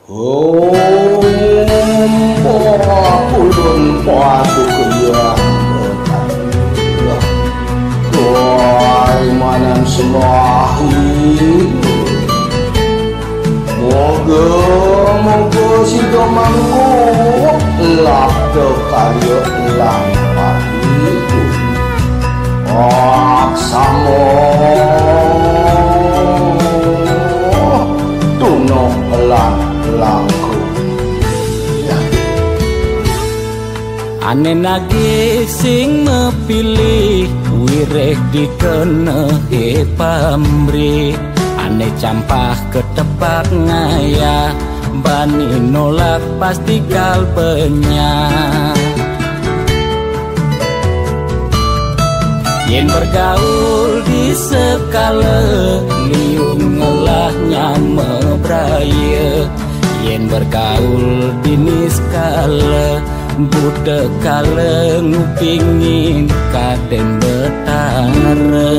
Ulun padu kaya Tuai manam semahi Moga sido mangku Lak karya lang pahidu Aksamo Tunong langku Ane nagih sing mepilih wireh dikenehe pamrih Ane campah ketepak ngaya bani nolak pasti kalbenya Yen bergaul di sekala liung ngelahnya mebraya Yen bergaul di niskala budak kala ngupingin kaden betara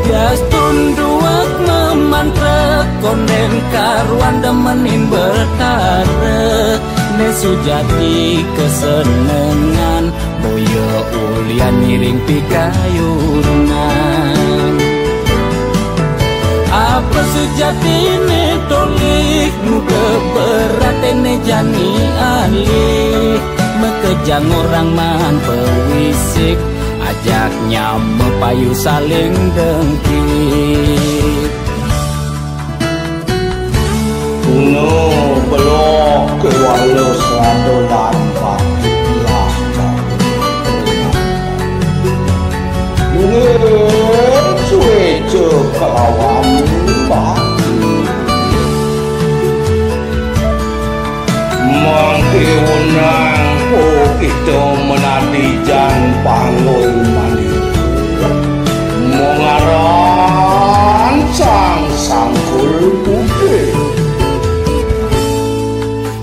Gas tunduak memantra konen karuan demenin betara Ne sujati kesenengan boyo ulian miring pikayunan Apa sejati ne tolik muda berat ne jani alih Mekejang orang man pewisik Ajaknya mepayu saling dengkit Kuno belok ke walau selado dan patilah Mungkin suejo kelawan baki Mangke wenang kita menadi jan panggul mandi Mengaran sangkul putih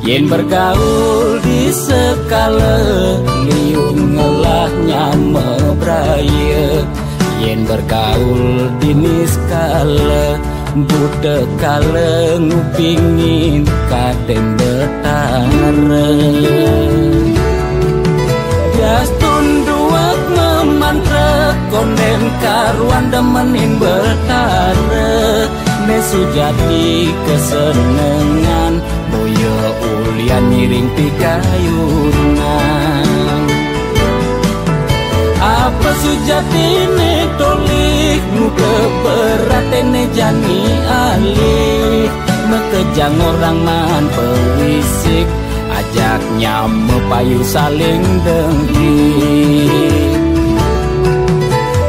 Yen bergaul di sekala liung ngelahnya mebraya Yen bergaul di niskala budak kala ngupingin kaden betara Gas tunduak memantra konen karuan demenin betara Ne sujati kesenengan boyo ulian miring pikayunan Apa sujati ne tolik muda berat ne jani alih Mekejang orang man pewisik Ajaknya mepayu saling dengkit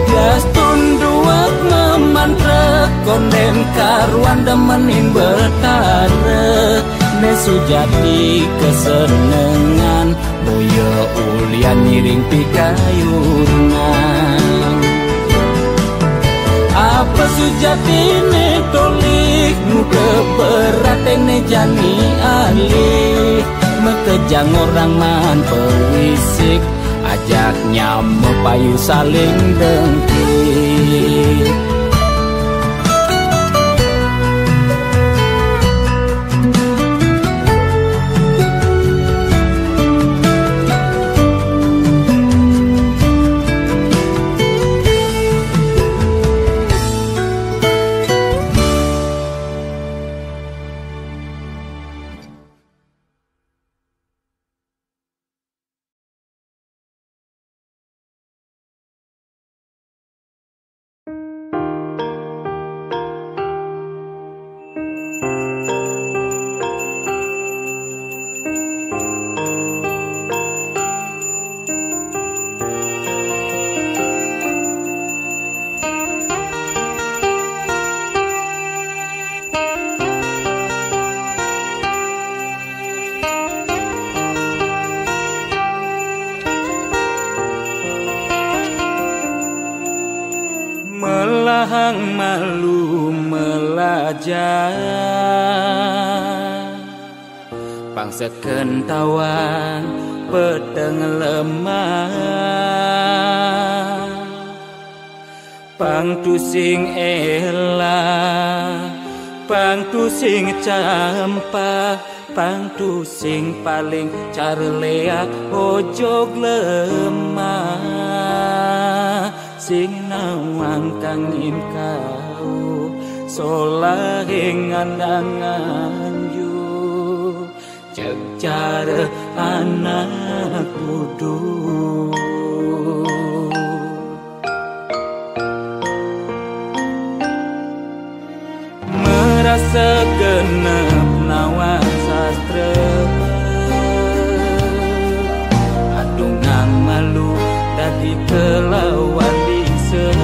Gas tunduak memantra konen karuan demenin betara Ne sujati kesenengan boyo ulian miring pikayunan Apa sujati ne tolik muda berat ne jani alih Mekejang orang man pewisik Ajaknya mepayu saling dengkit Melahang malu melajah Pangset kentawan peteng lemah Pang tusing elah Pangtu sing campah, pangtu sing paling carleak ojo lemah, sing nawang kangin kau solahing andangan yu cek cara anak kudu. Segenep nawang sastra adungang malu dadi kelawan bisa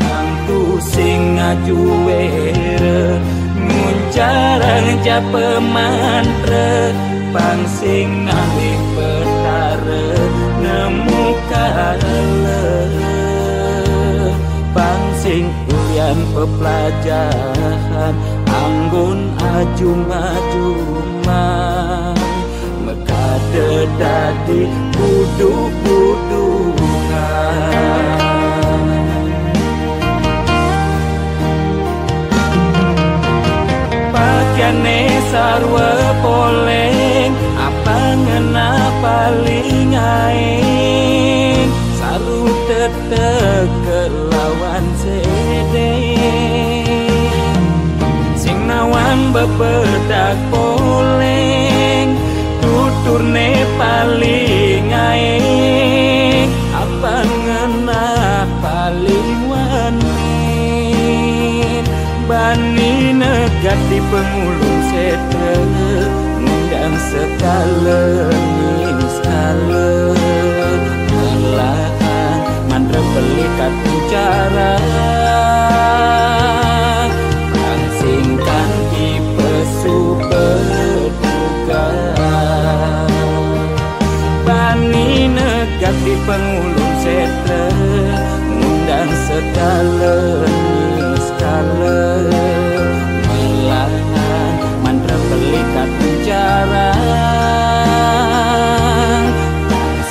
Angtu sing ngajuwere nguncarang japa mantra pang sing ngalih petara nemu kala pang sing ulian pepelajaran anggun ajum-ajumah mekade dadi buduk-budungan pakaiane sarwa poleng apa ngena paling aing saru tetek kelawan sing nawang bebedak poleng tuturne paling aing apa ngena paling wanin bani negat di pengulung setre ngundang sekala skala melahan mandra belikat bicara bani negat di pengulung setre ngundang segala skala melahan mantra belikat bicara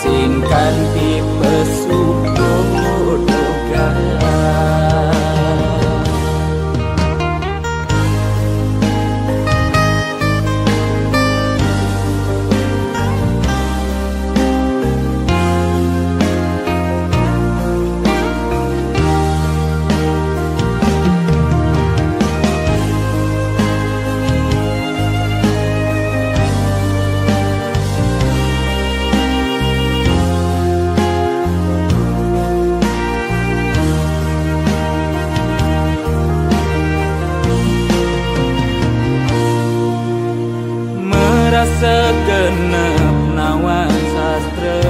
singkan di pesudodogan segenep nawang sastra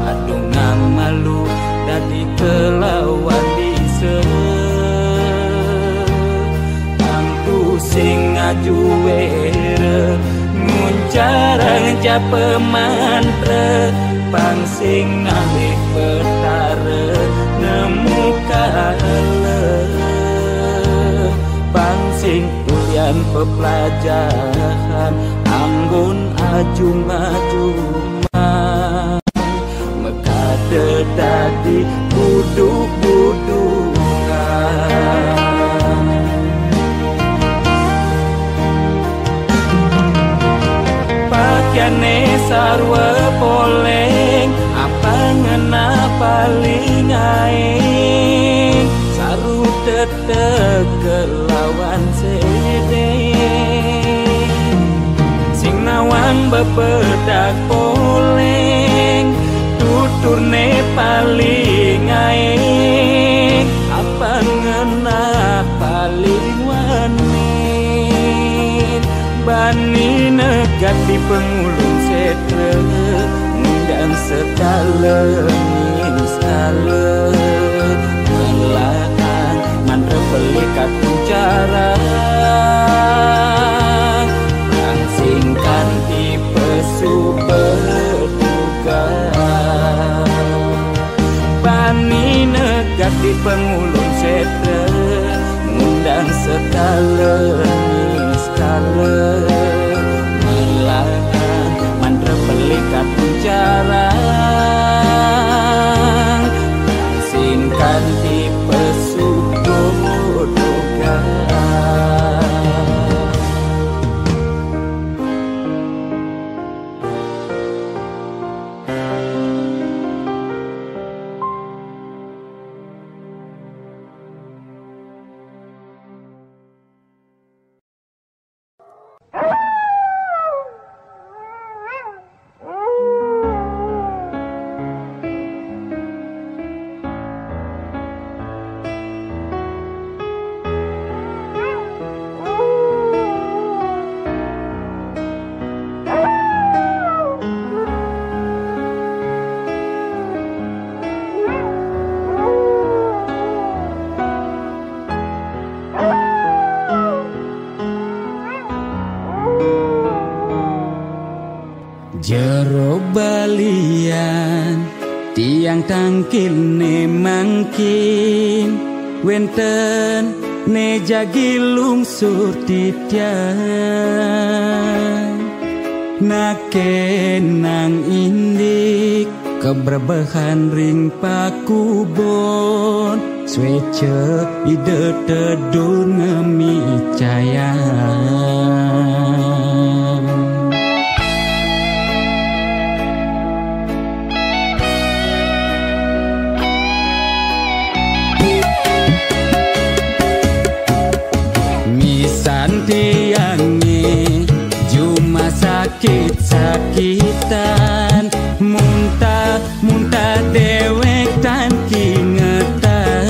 adungang malu dadi kelawan bisa Angtu sing ngajuwere nguncarang japa mantra pang sing ngalih petara nemu kala pang sing ulian pepelajaran anggun ajum-ajumah mekade dadi buduk-budungan pakaiane sarwa poleng apa ngena paling aing saru tetek kelawan sing nawang bebedak poleng tuturne paling aing apa ngena paling wanin bani negat di pengulung setre ngundang sekala skala melahan mantra belikat bicara singkan di pesudodogan bani negat di pengulung setre ngundang sekala skala melahan mantra belikat bicara singkan di mangkilne mangkin wenten ne jagi lungsur titian naken nang indik keberbahan ring pakubon swece ide tedun ngemi caya tiangi cuma sakit-sakitan muntah dewek tan kingetan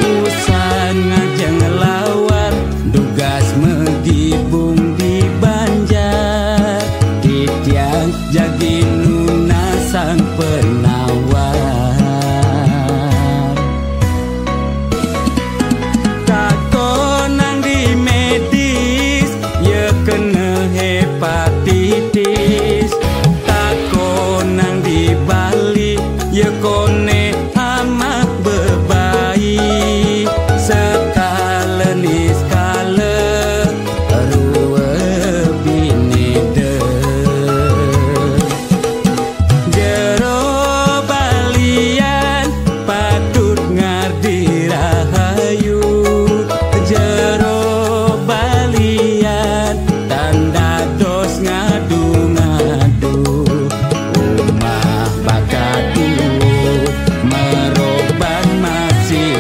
usan ngajeng lawan dugas megibung di Banjar titiang jagi nuna sang penawar hepatitis takonang di Bali ye kone amak bebayi sekale ni skale ruwe binede jero balian patut ngardi rahayu jero balian tanda dos ngadu-ngadu umah bakadu meroban masih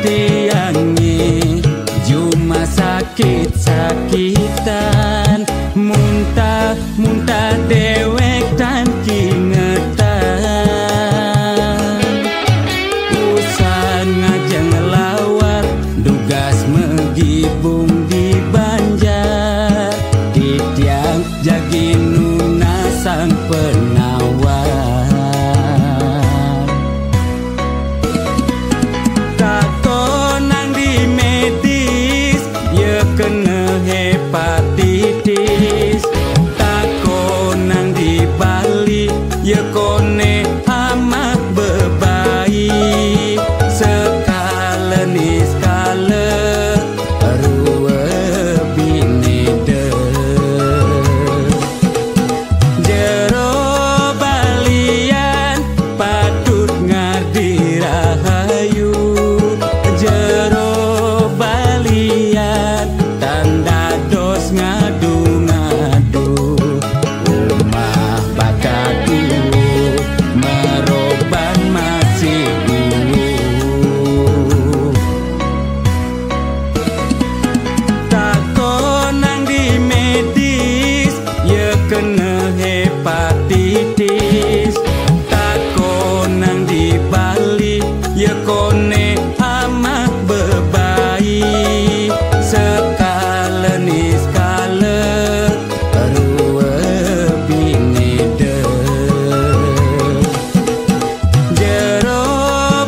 tiangi cuma sakit-sakitan muntah dewek tan kingetan usan ngajeng lawar dugas megibung di Banjar titiang jagi nuna sang penawar kena hepatitis takonang di Bali ye kone amak bebayi sekale ni skale ruwe binede jero balian patut ngardi rahayu jero balian tanda dos ngadu-ngadu umah bakadu meroban masih takonang di medis ye kena hepatitis takonang di Bali ye kone amak bebayi sekale ni skale ruwe binede jero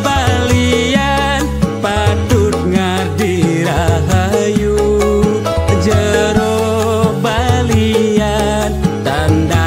balian patut ngardi rahayu jero balian tanda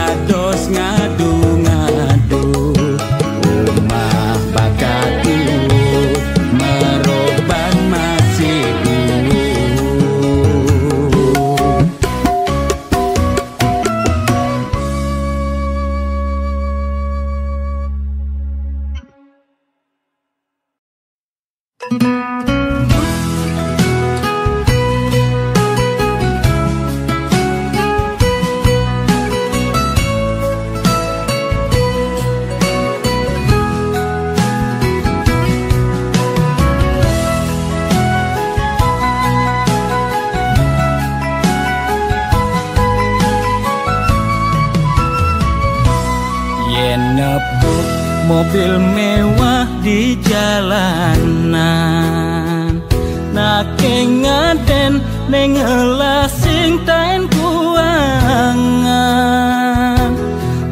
nepuk mobil mewah di jalanan. Nake ngaden nengelasing tain kuangan.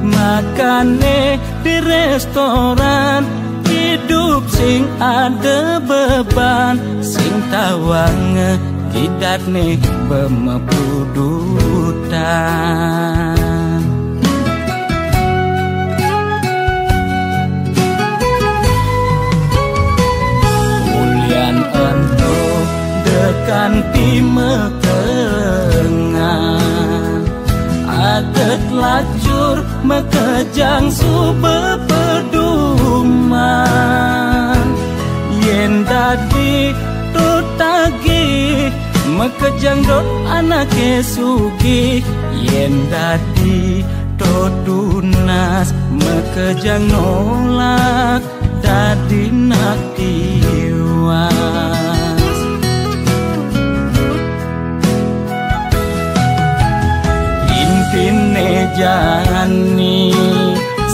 Makane di restoran, hidup sing ada beban, sing tawang kidat nih bemepudutan. Ulian untuk dekan timekengan, adet lacur mekejang sube peduman. Yen dadi tutagi mekejang dot anake sugi. Yen dadi tunas mekejang nolak dadi nak tiwas. Intine jani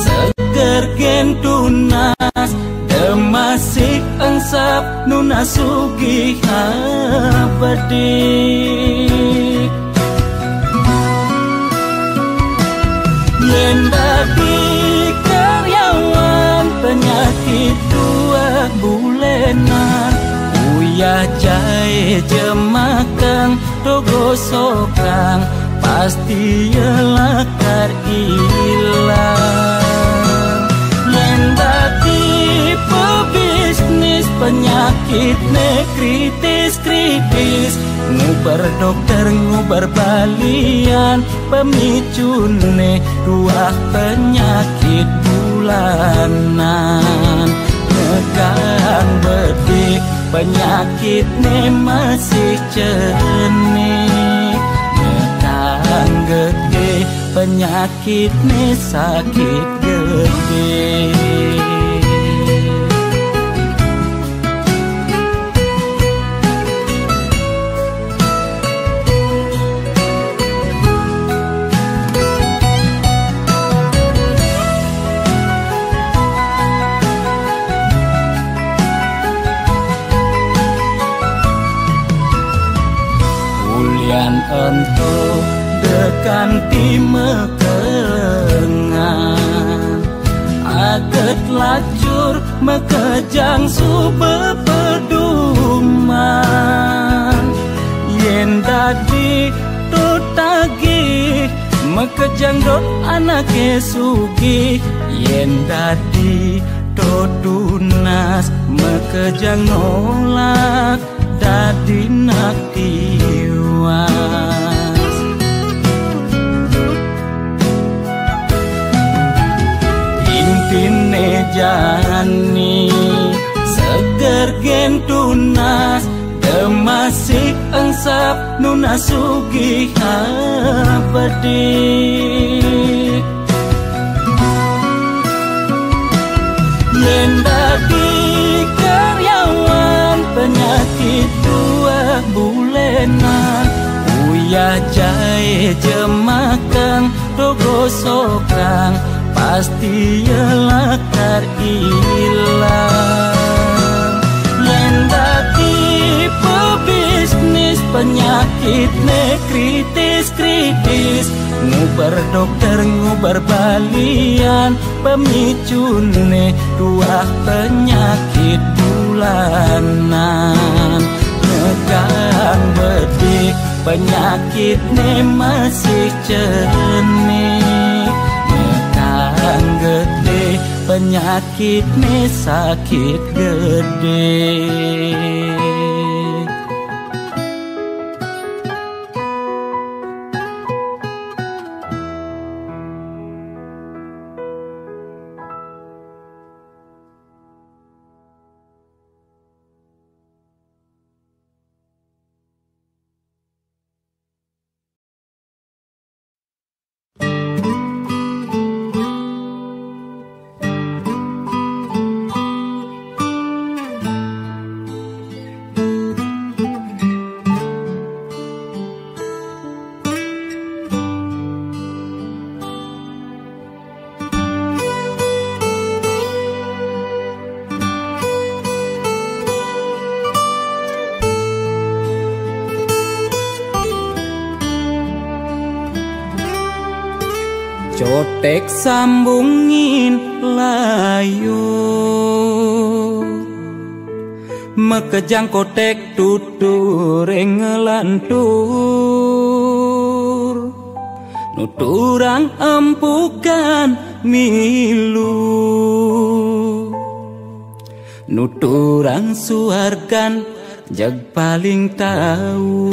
seger gen tunas, demasik engsap nuna sugih abedik. Yen dadi karyawan penyakit dua bulenan, uyah jahe jemakang dogo sokang, pasti yelakar ilang. Yen dadi pebisnis penyakit ne kritis-kritis, ngubar dokter ngubar balian, pemicune dua penyakit bulanan. Nekang bedik penyakit ne masih cenik, nekang gede penyakit ne sakit gede. Untuk dekan timekengan, aget lacur mekejang sube peduman. Yen dadi tutagi mekejang dot anake sugi. Yen dadi tunas mekejang nolak dadi nak tiwas. Intine jani seger gen tunas, demasik engsap nuna sugih abedik. Yen dadi karyawan penyakit dua bulenan, uyah jahe jemakang dogo sokang, pasti yelakar ilang. Yen dadi pebisnis penyakit ne kritis-kritis, ngubar dokter ngubar balian, pemicune dua penyakit bulanan. Nekang bedik penyakit ne masih cenik, nekang gede penyakit ne sakit gede. cotek sambungin layu mekejang kotek tutur ngelantur nuturang empukan milu nuturang suargan jag paling tahu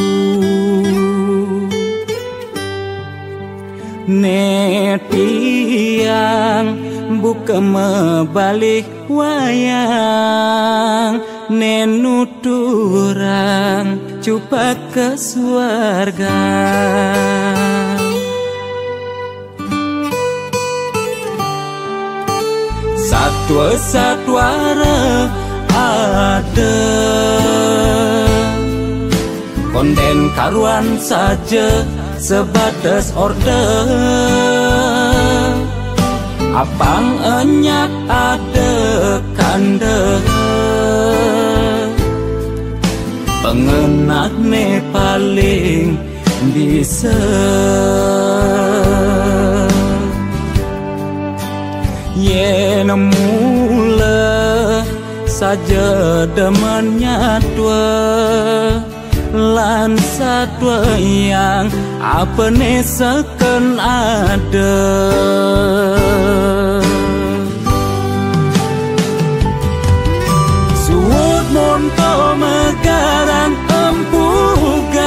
netiang buka mebalik wayang nenuturang cupa ke suarga satwa-satwara ada konden karuan saja sebatas order apang enyak ada kande pengenak ne paling bisa yen mula saja demennya tua lan satwa yang apa ne seken ada suut monto megarang empugan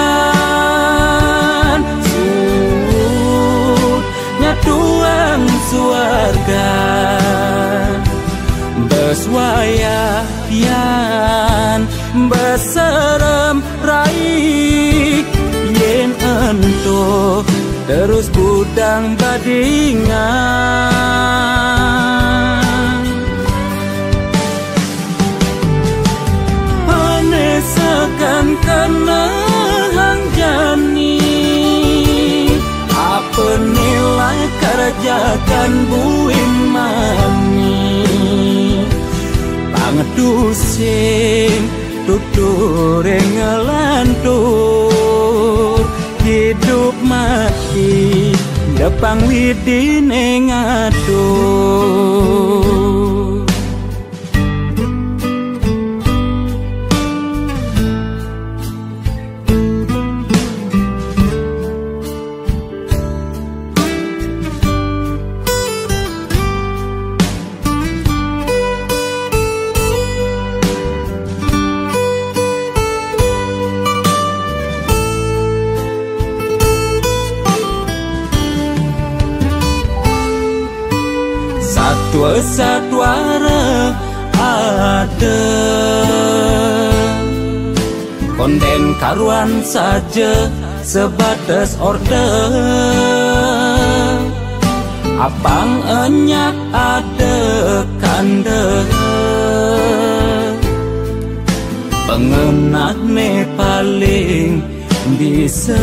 suut nyatuang suarga beswayayan beserem raih yen ento terus budang badingan panesakan kena hang jani apa nilai kerjakan buim mani pangetusing tutur ngelantur hidup mati depang widine ngatur satwa-satwara ada konden karuan saja sebatas order apang enyak ada kande pengenak ne paling bisa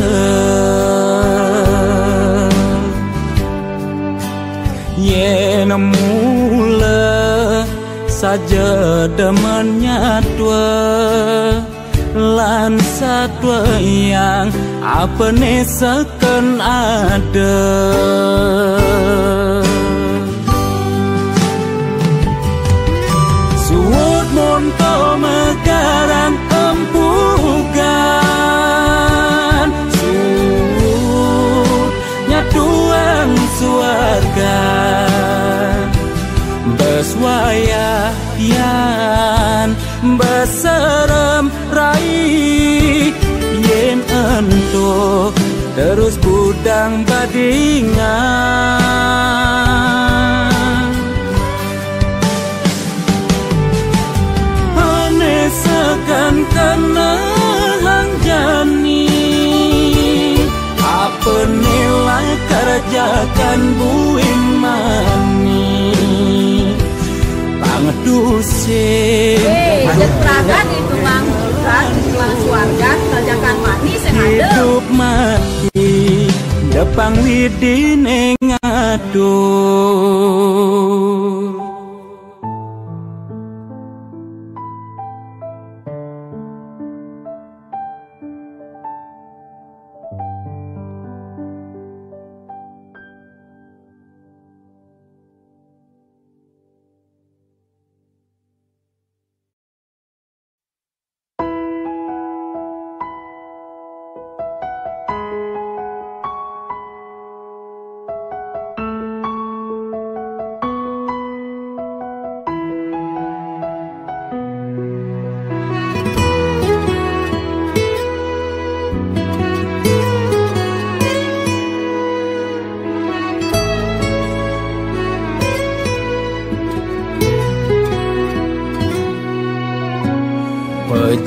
yen mula saja demennya tua lan satwa yang apa ne seken ada suut monto megarang empugan suut nyatuang suarga beswayayan beserem raih yen ento terus budang badingan panesakan kena hang jani apa nilai kerjakan buim mani pangetusing jetrakan itu mang suarga kerjakan mani sengaja hidup mati depang widine ngatur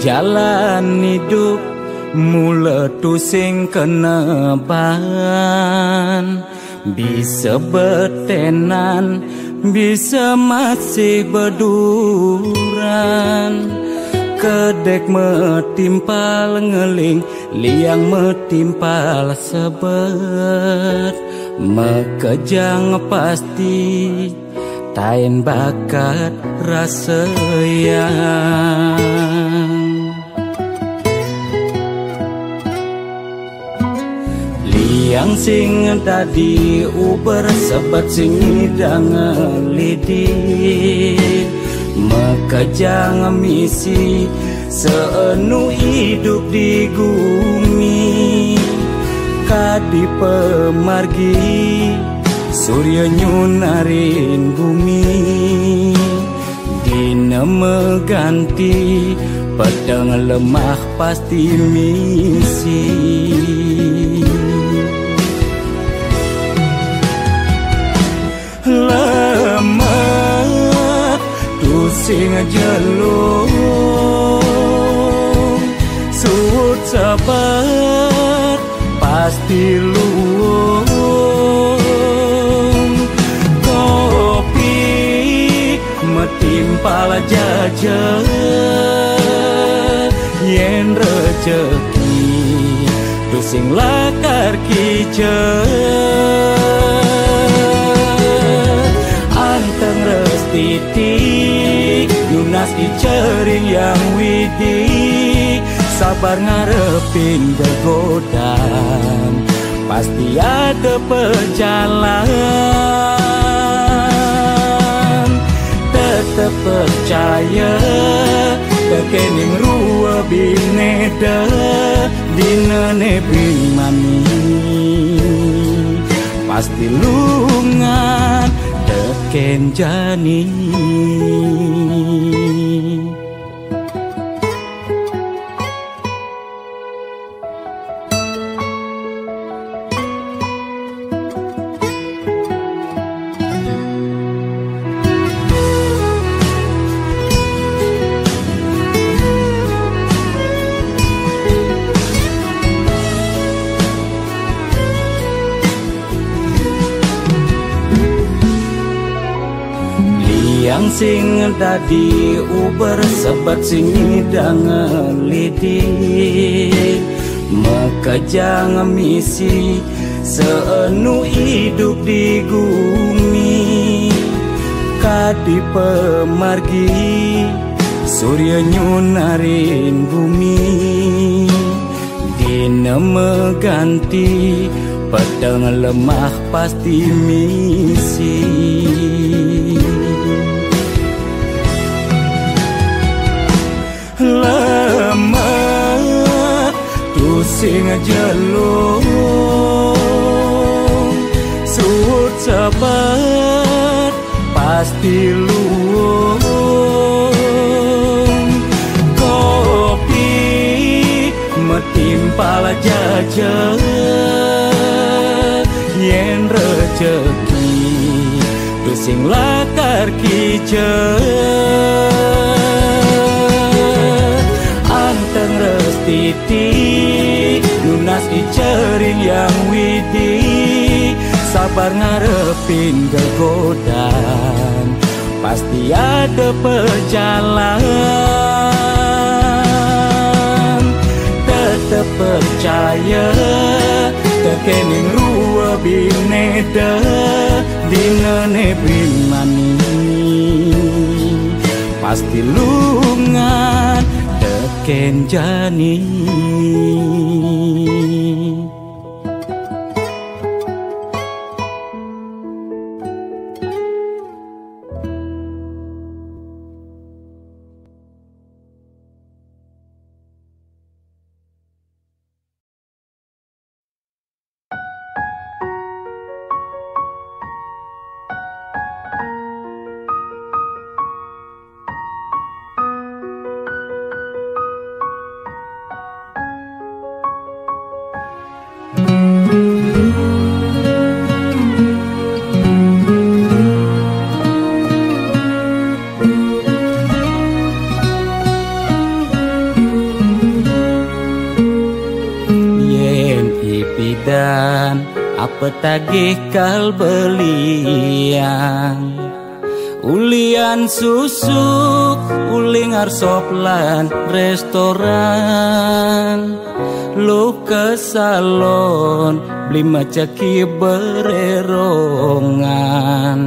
jalan hidup meletu sing keneban, bisa betenan, bisa masih berduran. Kedek metimpal ngeling, liang metimpal sebet. Mekejang pasti, tain bakat rasa yang. Liang sing tadi uber sebet sing idang ngelidit. Mekejang misi seenu hidup di bumi. Kadi pemargi surya nyunarin bumi. Dina meganti pedang lemah pasti misi. Lemah sing jelung, suut sabar pasti luung. Kopi metimpal jajan, yen rejeki tusing lakar kijen. Anteng restitik Yunas dicering yang widi, sabar ngarepin bergodang, pasti ada pejalan. Tetep percaya kekening rua bineda dina nebing mami, pasti lungan teken jani. Yang sing tadi uber sebet sing idang ngelidit. Mekejang misi seenu hidup di bumi. Kadi pemargi surya nyunarin bumi. Dina meganti pedang lemah pasti misi. Lemah tusing jelung, suut sabar pasti luung. Kopi metimpal jajan, yen rejeki tusing lakar kijen. Anteng restitik Yunas dicering yang widi, sabar ngarepin bergodang, pasti ada pejalan. Tetep percaya kekening rua bineda dina nebing mani, pasti lungan teken jani. petagih kal belian. Ulian susuk, uling arsop lan restoran. Lu ke salon, beli macaki bererongan.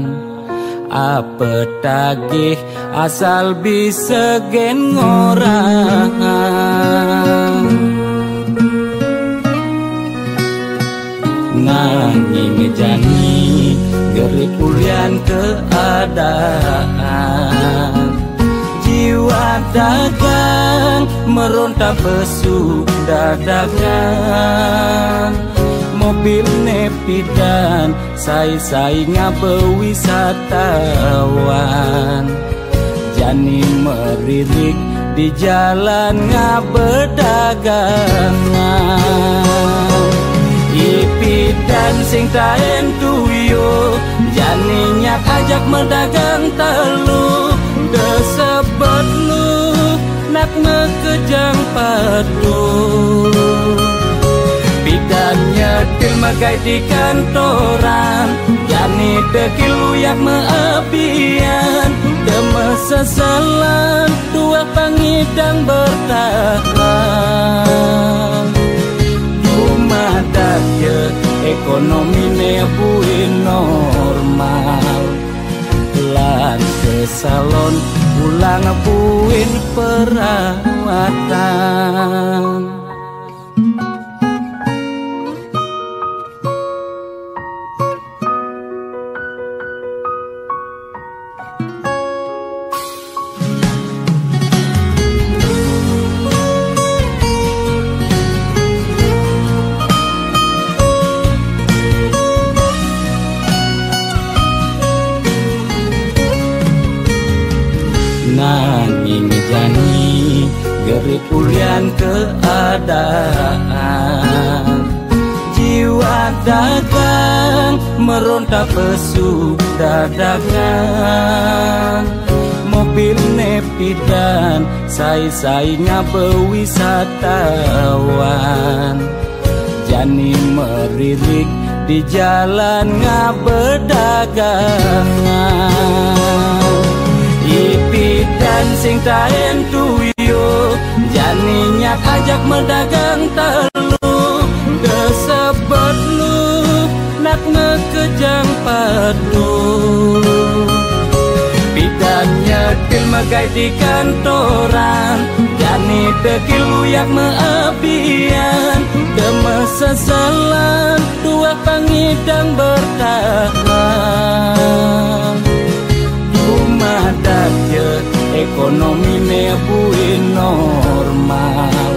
Apa tagih asal bisa gen orang. Nanging jani gerik ulian keadaan. Jiwa dagang meronta besuk dadakan. Mobil nepidan sai-sai ngabewisatawan. Jani meririk di jalan ngabedagangan. Ipidan sing taen tuyo, jani nyak ajak mendagang telu. Desebet lu nak mekejang padu. Pidan nyetil magai di kantoran, jani dekil uyak meapian. Demesesalan dua pangidang bertahan. Rumah daya ekonomi nebuin normal. Lan ke salon pulang buin perawatan. Nanging jani gerik ulian keadaan. Jiwa dagang meronta besuk dadakan. Mobil nepidan sai-sai ngabewisatawan. Jani meririk di jalan ngabedagangan. Ipidan sing taen tuyo, jani nyak ajak mendagang telu. Desebet lu nak ngekejang padu. Pidan nyetil magai di kantoran, jani dekil uyak meapian. Demesesalan dua pangidang bertahan. Rumah daya ekonomi nebuin normal.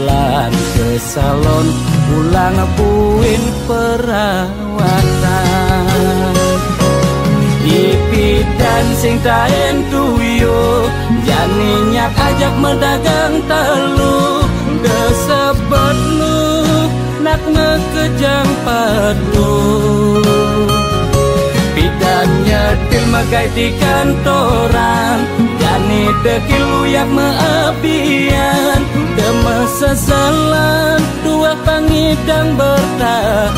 Lan ke salon pulang buin perawatan. Ipidan sing taen tuyo, jani nyak ajak mendagang telu. Desebet lu nak ngekejang padu. Pidan nyetil magai di kantoran, jani dekil uyak meapian. Demesesalan dua pangidang bertahan.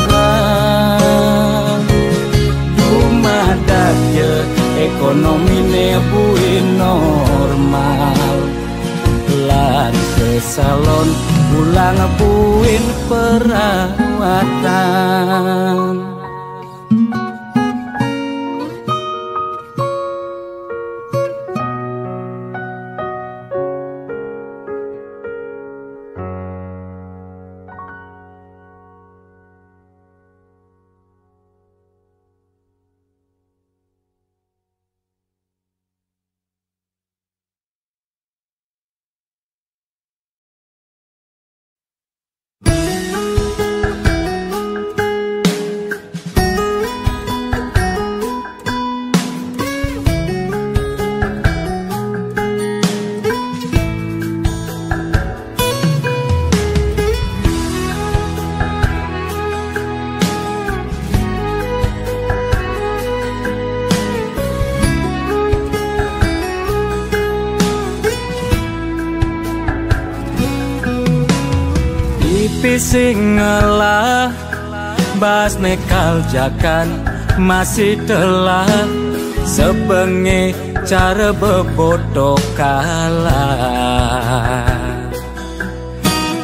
Rumah daya ekonomi nebuin normal. Lan ke salon pulang buin perawatan. Sing ngalah tumbas nekal jakan masih telah sebenge cara bebodoh kalah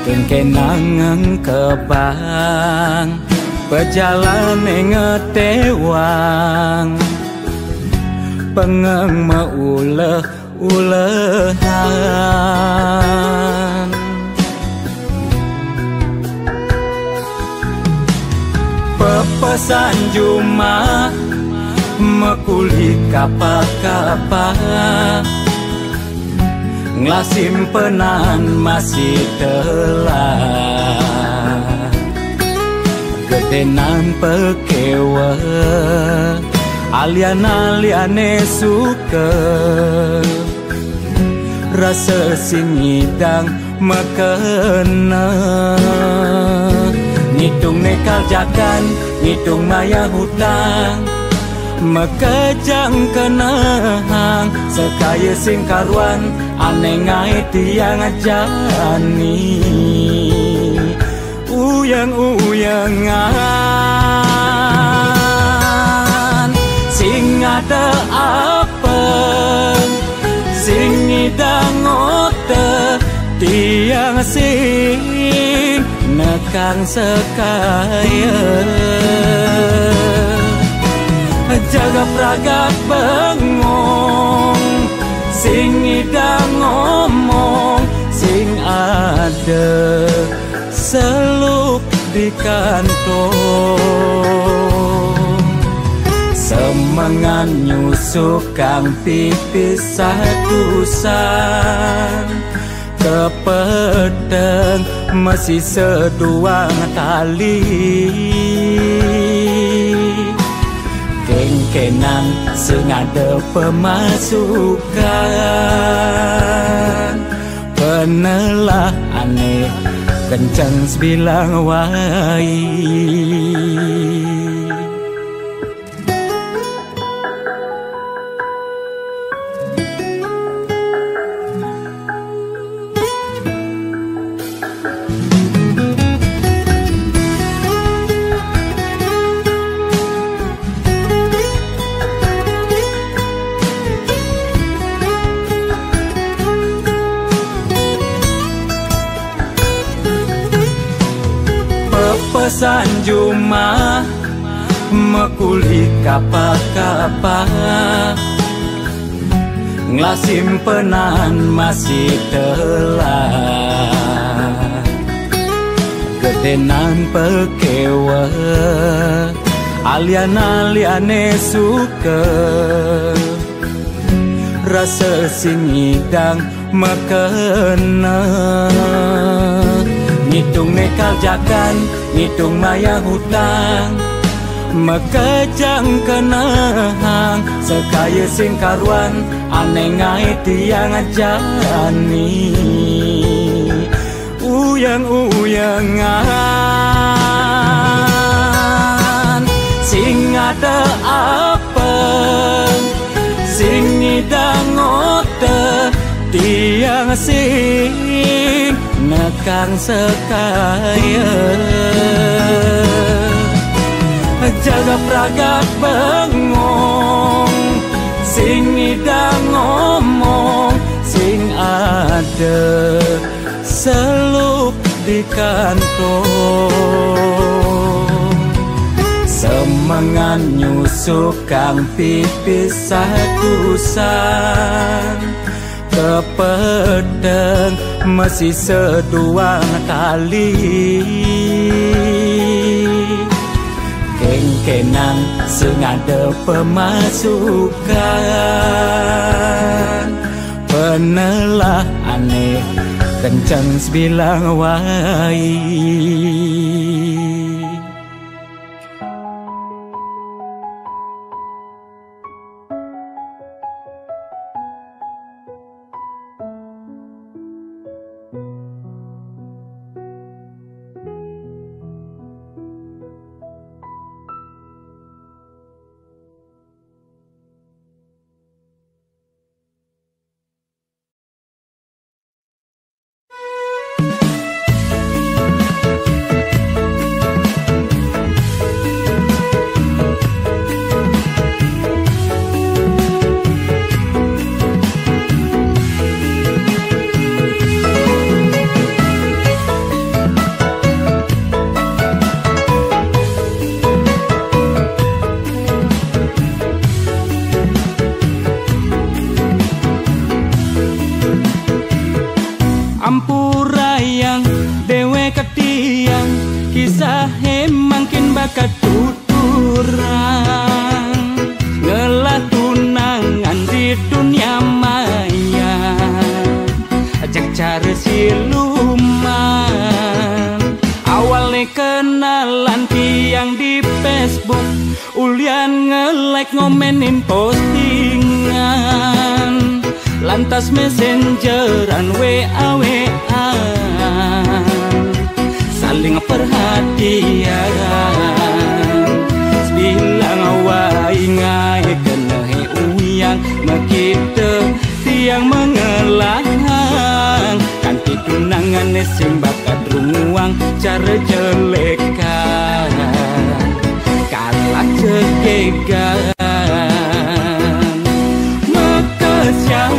kengkenang kebang pejalan ngetewang pengeng meuleh-ulehan pepesan Juma mekuli kapa-kapa nglasimpenan masih telah gedenan pekewe alian-aliane suka rasa singidang mekena ngitung nekal jakan ngitung maya hutang mekejang kenahang sekaya sing karuan aneh ngai tiang jani uyang-uyangan sing ada apa sing ngidang ote tiang sing nekang sekaya jaga pragat bengong sing ngidang ngomong sing ada seluk di kantong semangan nyusuk kang pipis satusan kepedeng masih seduang tali kengkenang sing ada pemasukan penelah aneh kencang sebilang wai pesan Juma mekuli kapa-kapa nglasimpenan masih telah gedenan pekewe alian-aliane suka rasa singidang mekena ngitung nekal jakan ngitung maya hutang mekejang kenahang sekaya sing karuan aneh ngai tiang jani uyang-uyangan sing ada apa sing ngidang ote tiang sing nekang sekaya jaga pragat bengong sing ngidang ngomong sing ada seluk di kantong semangan nyusuk kang pipis satusan kepedeng masih seduang tali kengkenang sing ada pemasukan penelah aneh kencang sebilang wai Facebook, ulian nge-like ngomenin postingan, lantas messengeran WA-WA-an, saling perhatian, bilang awai ngai kena uyang makita tiang mengelang, kanti tunangan sing bakat ruang cara jelekan kalah cegegan mekesiap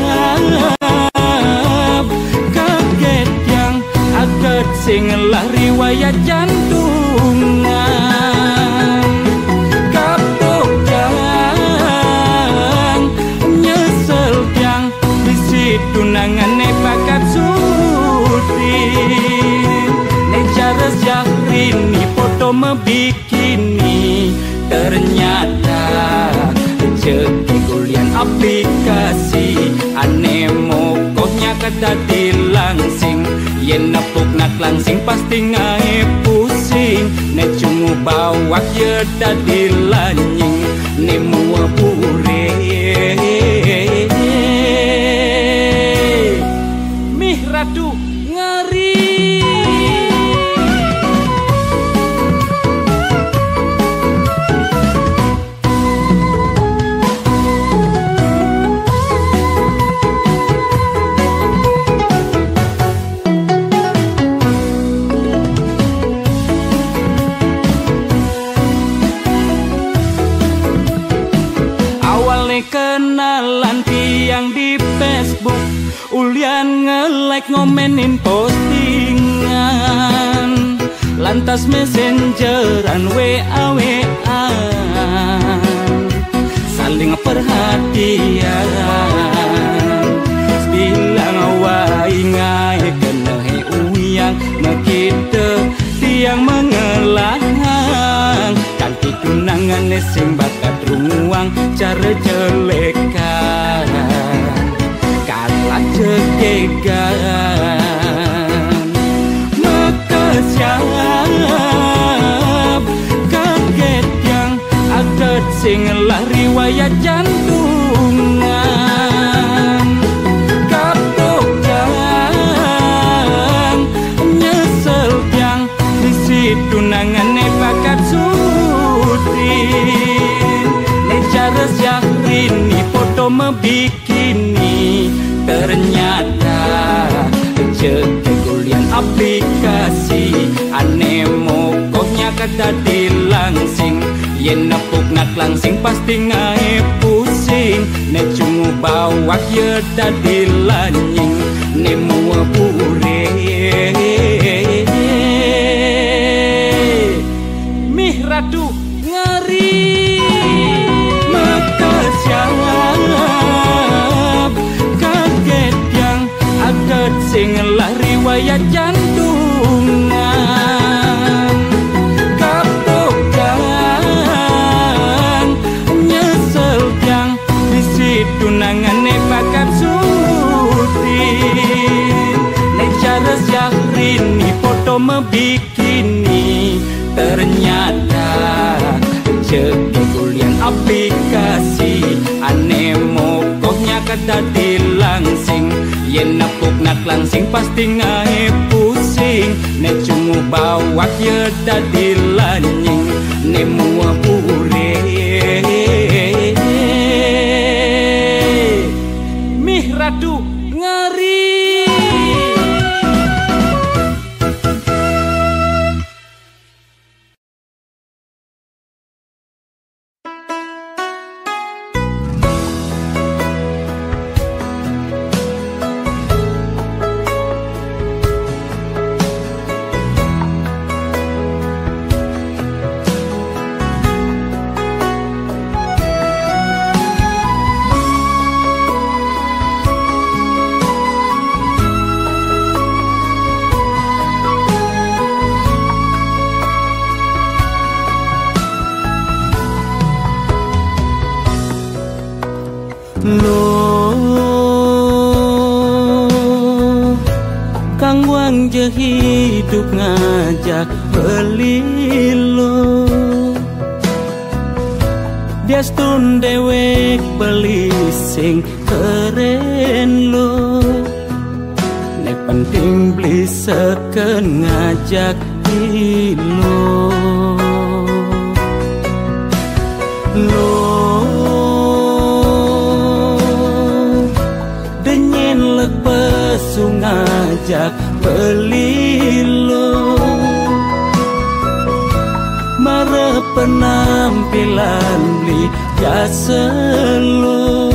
kaget yang agak sing lah riwayat jantungan kapok yang nyesel yang bisi tunangan bakat cara Syahrini foto membikini ternyata ceki kulian aplikasi aneh mokohnya kata dilangsing yen nepuk nak langsing pasti ngai pusing ne cungu bawak ye dadi lanying ne mua pure mih radu ngeri. Kenalan tiang di Facebook, ulian nge-like ngomenin postingan, lantas messengeran WA-WA-an, saling perhatian, bilang awai ngai kena uyang makita tiang mengelang, kanti tunangan sing bakat ruang cara jelekan kalah cegegan mekesiap kaget yang agak sing lah riwayat jantungan kapok yang nyesel yang bisi tunangan bakat cara Syahrini foto membikini ternyata ceki kulian aplikasi aneh mokohnya kata dilangsing yen nepuk nak langsing pasti ngai pusing ne cungu bawak ye dadi lanying ne mua pure mih radu ngeri. Kaget yang agak sing lah riwayat jantungan kapok yang nyesel yang bisi tunangan bakat ne cara Syahrini foto membikini ternyata ceki kulian aplikasi aneh mokohnya kata dilangsing yen nepuk nak langsing pasti ngai pusing ne cungu bawak ye dadi lanying ne mua pure mih radu ngeri. Kangwang je hidup ngajak belilo Diastun dewek beli sing keren lo. Nek penting beli seken ngajak ilo. Lo denyen lek pesu ngajak beli lo. Mare penampilan beli biasa lo.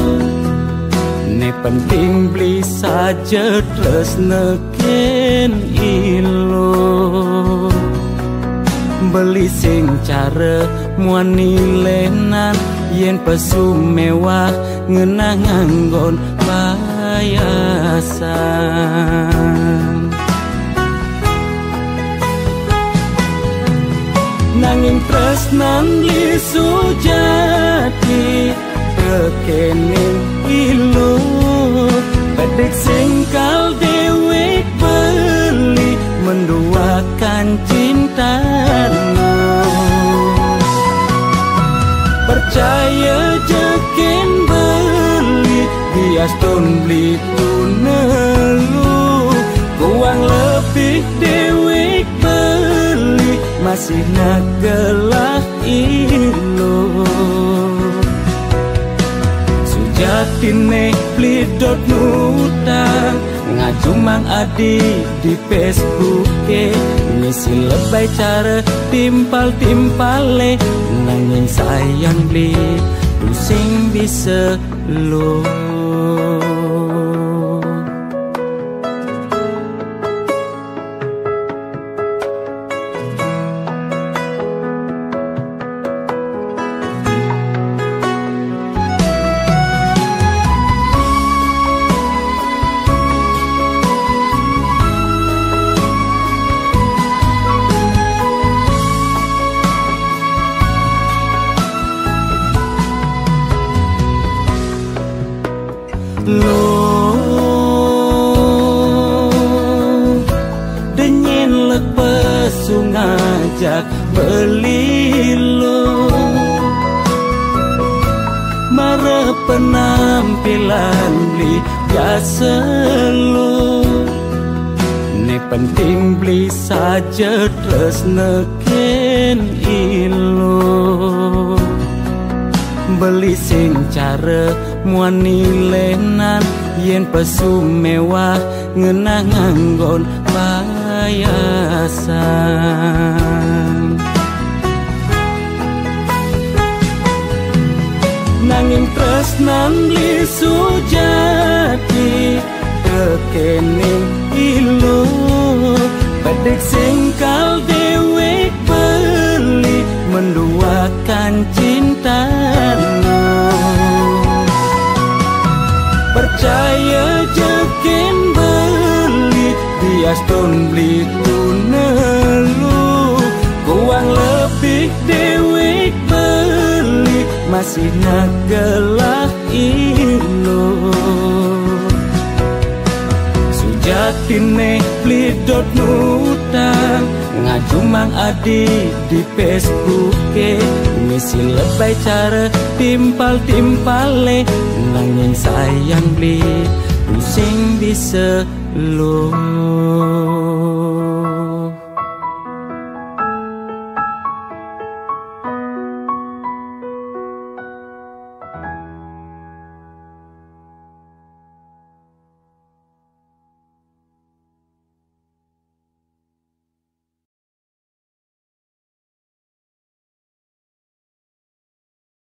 Nek penting beli saja terus neken ilo. Beli sing cara muani lenan yen pesu mewah ngenah nganggon payasan. Nanging tresnan li sujati tekening ilo. Pedek singkal dewek beli menduakan cinta. Percaya jeken beli diastun beli tunelu. Uang lebih dewek beli masih nagelah ilo. Sujatine beli dot nutang ngajumang adi di Facebook ngisi lebay cara timpal-timpale. Nanging sayang beli pusing bisa lo. Lo denyen lek pesu ngajak beli lo. Mare penampilan beli biasa lo. Nek penting beli saja terus neken ilo. Beli sing cara muani lenan yen pesu mewah ngenah nganggon payasan. Nanging tresnan li sujati tekening ilo. Pedek singkal dewek beli menduakan cinta. Percaya jeken beli diastun beli tunelu. Uang lebih dewek beli masih nagelah ilo. Sujatine beli dot nutang ngajumang adi di Facebook ngisi lebay cara timpal-timpale. Nanging sayang beli pusing bisa lo.